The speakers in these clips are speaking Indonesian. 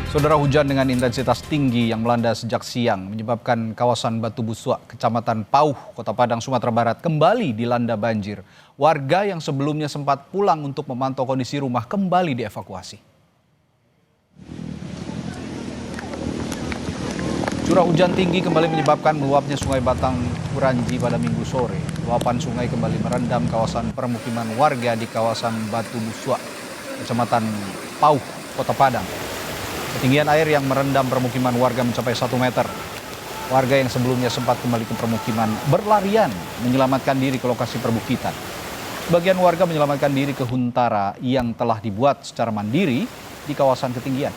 Saudara, hujan dengan intensitas tinggi yang melanda sejak siang menyebabkan kawasan Batu Buswak, Kecamatan Pauh, Kota Padang, Sumatera Barat kembali dilanda banjir. Warga yang sebelumnya sempat pulang untuk memantau kondisi rumah kembali dievakuasi. Curah hujan tinggi kembali menyebabkan meluapnya Sungai Batang Kuranji pada Minggu sore. Luapan sungai kembali merendam kawasan permukiman warga di kawasan Batu Buswak, Kecamatan Pauh, Kota Padang. Ketinggian air yang merendam permukiman warga mencapai 1 meter. Warga yang sebelumnya sempat kembali ke permukiman berlarian menyelamatkan diri ke lokasi perbukitan. Sebagian warga menyelamatkan diri ke huntara yang telah dibuat secara mandiri di kawasan ketinggian.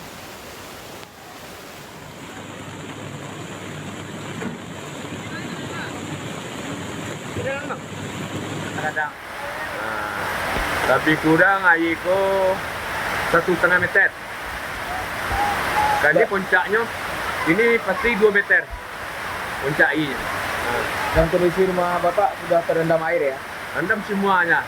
Lebih kurang air ko 1,5 meter. Kali puncaknya ini pasti 2 meter puncak airnya. Dan kondisi rumah Bapak sudah terendam air ya? Rendam semuanya.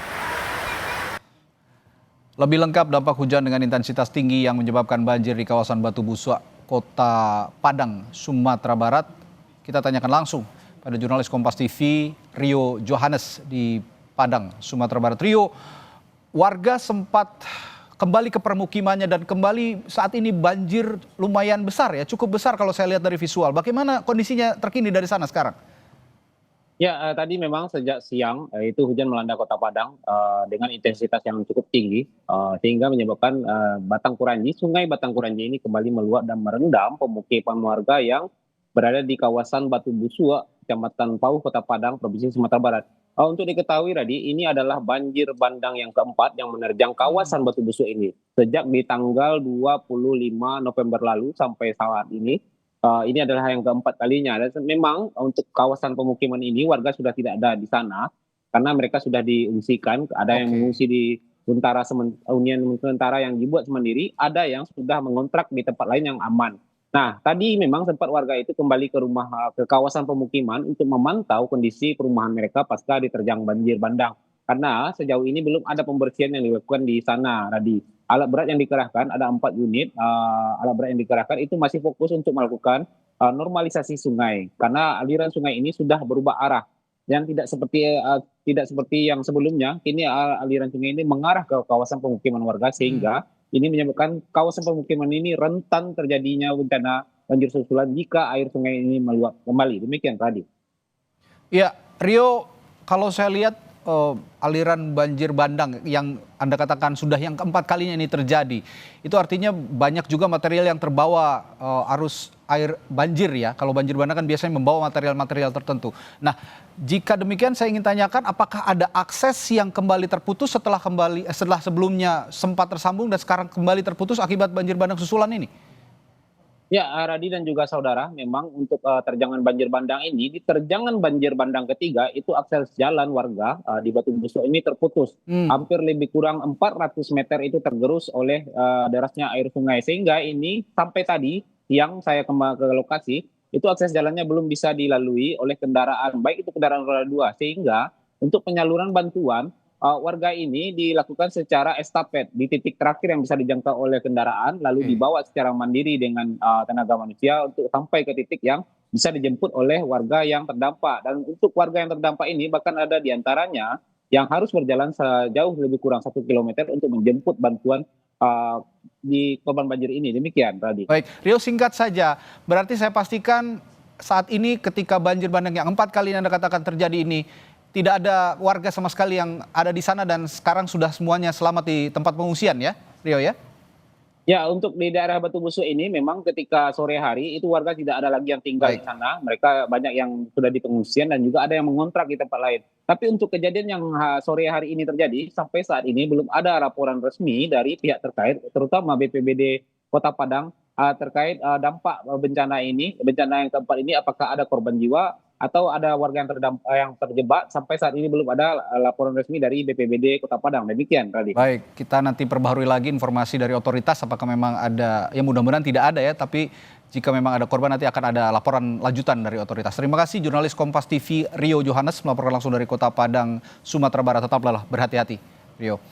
Lebih lengkap dampak hujan dengan intensitas tinggi yang menyebabkan banjir di kawasan Batu Buswak, Kota Padang, Sumatera Barat. Kita tanyakan langsung pada jurnalis Kompas TV Rio Johannes di Padang, Sumatera Barat. Rio, warga sempat kembali ke permukimannya dan kembali saat ini banjir lumayan besar ya, cukup besar kalau saya lihat dari visual. Bagaimana kondisinya terkini dari sana sekarang? Ya, tadi memang sejak siang itu hujan melanda Kota Padang dengan intensitas yang cukup tinggi sehingga menyebabkan Sungai Batang Kuranji ini kembali meluap dan merendam pemukiman warga yang berada di kawasan Batu Buswak, Kecamatan Pauh, Kota Padang, Provinsi Sumatera Barat. Untuk diketahui, Radi, ini adalah banjir bandang yang keempat yang menerjang kawasan Batu Buswak ini. Sejak di tanggal 25 November lalu sampai saat ini, ini adalah yang keempat kalinya. Dan memang untuk kawasan pemukiman ini warga sudah tidak ada di sana karena mereka sudah diungsikan. Ada yang mengungsi di hunian sementara yang dibuat sendiri, ada yang sudah mengontrak di tempat lain yang aman. Nah, tadi memang sempat warga itu kembali ke kawasan pemukiman untuk memantau kondisi perumahan mereka pasca diterjang banjir bandang. Karena sejauh ini belum ada pembersihan yang dilakukan di sana, Radi. Alat berat yang dikerahkan, ada 4 unit alat berat yang dikerahkan itu masih fokus untuk melakukan normalisasi sungai. Karena aliran sungai ini sudah berubah arah. Dan tidak seperti yang sebelumnya, kini aliran sungai ini mengarah ke kawasan pemukiman warga sehingga ini menyebabkan kawasan pemukiman ini rentan terjadinya bencana banjir susulan jika air sungai ini meluap kembali. Demikian tadi. Ya, Rio, kalau saya lihat aliran banjir bandang yang Anda katakan sudah yang keempat kalinya ini terjadi, itu artinya banyak juga material yang terbawa arus air banjir ya. Kalau banjir bandang kan biasanya membawa material-material tertentu. Nah, jika demikian saya ingin tanyakan, apakah ada akses yang kembali terputus setelah sebelumnya sempat tersambung dan sekarang kembali terputus akibat banjir bandang susulan ini? Ya, Radi dan juga saudara, memang untuk terjangan banjir bandang ini, di terjangan banjir bandang ketiga itu akses jalan warga di Batu Buswak ini terputus. Hampir lebih kurang 400 meter itu tergerus oleh derasnya air sungai. Sehingga ini sampai tadi siang saya kembali ke lokasi, itu akses jalannya belum bisa dilalui oleh kendaraan, baik itu kendaraan roda 2. Sehingga untuk penyaluran bantuan, warga ini dilakukan secara estafet di titik terakhir yang bisa dijangkau oleh kendaraan, lalu dibawa secara mandiri dengan tenaga manusia untuk sampai ke titik yang bisa dijemput oleh warga yang terdampak. Dan untuk warga yang terdampak ini bahkan ada di antaranya yang harus berjalan sejauh lebih kurang 1 kilometer untuk menjemput bantuan di korban banjir ini. Demikian, Radi. Baik, Rio, singkat saja. Berarti saya pastikan saat ini ketika banjir bandang yang 4 kali Anda katakan terjadi ini, tidak ada warga sama sekali yang ada di sana dan sekarang sudah semuanya selamat di tempat pengungsian ya, Rio ya? Ya, untuk di daerah Batu Buswak ini memang ketika sore hari itu warga tidak ada lagi yang tinggal di sana. Mereka banyak yang sudah di pengungsian dan juga ada yang mengontrak di tempat lain. Tapi untuk kejadian yang sore hari ini terjadi, sampai saat ini belum ada laporan resmi dari pihak terkait, terutama BPBD Kota Padang terkait dampak bencana ini. Bencana yang keempat ini apakah ada korban jiwa atau ada warga yang terjebak. Sampai saat ini belum ada laporan resmi dari BPBD Kota Padang. Demikian, Radhi. Baik, kita nanti perbaharui lagi informasi dari otoritas apakah memang ada, ya mudah-mudahan tidak ada ya, tapi jika memang ada korban nanti akan ada laporan lanjutan dari otoritas. Terima kasih jurnalis Kompas TV Rio Johannes melaporkan langsung dari Kota Padang, Sumatera Barat. Tetaplah berhati-hati, Rio.